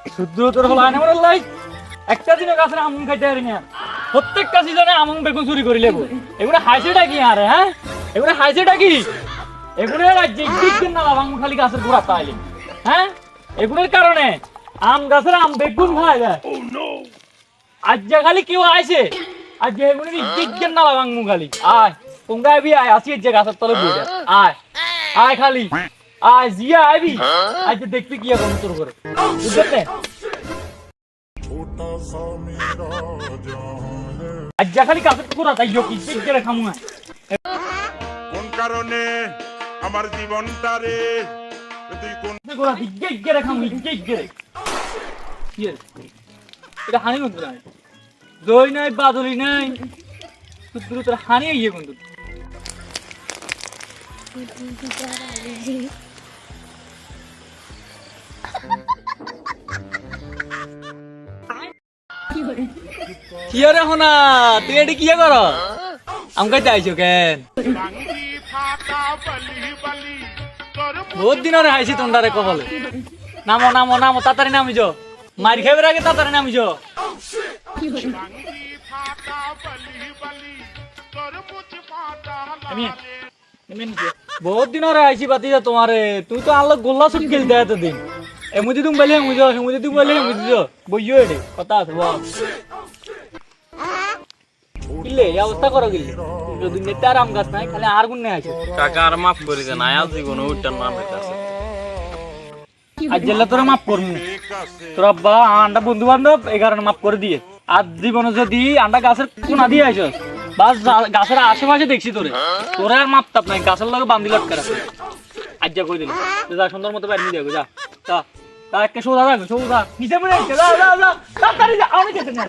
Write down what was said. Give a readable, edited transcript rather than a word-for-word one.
শুদ্ধ তোর হলো আনে আমার লাই একটা দিনও গাছের আম খাইতে পারি না প্রত্যেকটা সিজনে আম বেগুন চুরি করে লেবো এগুলো হাইছেটা কি আরে হ্যাঁ এগুলো হাইছেটা কি এগুলো রাজ্যে দিন না লাভাং খালি গাছের গোড়া পাইলে হ্যাঁ এগুলোর কারণে আম গাছের আম বেগুন খায় যায় আজ যা খালি কেউ আইছে আজ যে এগুলো দিন না লাভাং খালি আয় তোমরা আইবি আয় আসি যে গাছের তলে বসে আয় আয় খালি আয় জিয়া আইবি আজ দেখবি কি এখন তোর করে বুঝতে আজ খালি কাছে পুরা তাই কি ঠিক করে খামু না কোন কারণে আমার জীবনটা রে তুই কোন গোরা ঠিক করে খামু ঠিক করে কি এটা হানি মত না দই নাই বাদলি নাই তুই তোর হানি ইয়ে কোন কি রে হোনা তুই এটি কি কর আমাকে চাইছো কেন বহুত দিন ধরে হাইছি তোমরা কবলে নামো নামো নামো তাড়াতাড়ি নামিছো মারি খাইবার আগে তাড়াতাড়ি নামিছো বহুত দিন ধরে হাইছি বাতি যা তোমারে তুই তো আনলো গোল্লা সুট খেলতে এতদিন এমুদি তুমি বলে এমুদি এমুদি তুমি বলে এমুদি বইও এডে কথা আছে বল কিলে এই অবস্থা করো কিলে যদি নেতার আম গাছ নাই খালি আর গুণ নাই আছে কাকা আর মাফ করে দেন আয়াল জীবন ওইটার নাম হইতাছে আজ জেলা তোরা মাফ করবি তোর আব্বা আন্ডা বন্ধু বান্ধব এই কারণে মাফ করে দিয়ে আর জীবনে যদি আন্ডা গাছের কোনা দিয়ে আইস বাস গাছের আশেপাশে দেখছি তোরে তোরে আর মাপ তাপ নাই গাছের লগে বান্ধি লটকা রাখে আজ যা কই দিলি যা সুন্দর মতো বাইরে নিয়ে যা যা তা একটা সৌদা রাখ সৌদা নিচে মনে যা যা যা তাড়াতাড়ি যা আমি যেতে না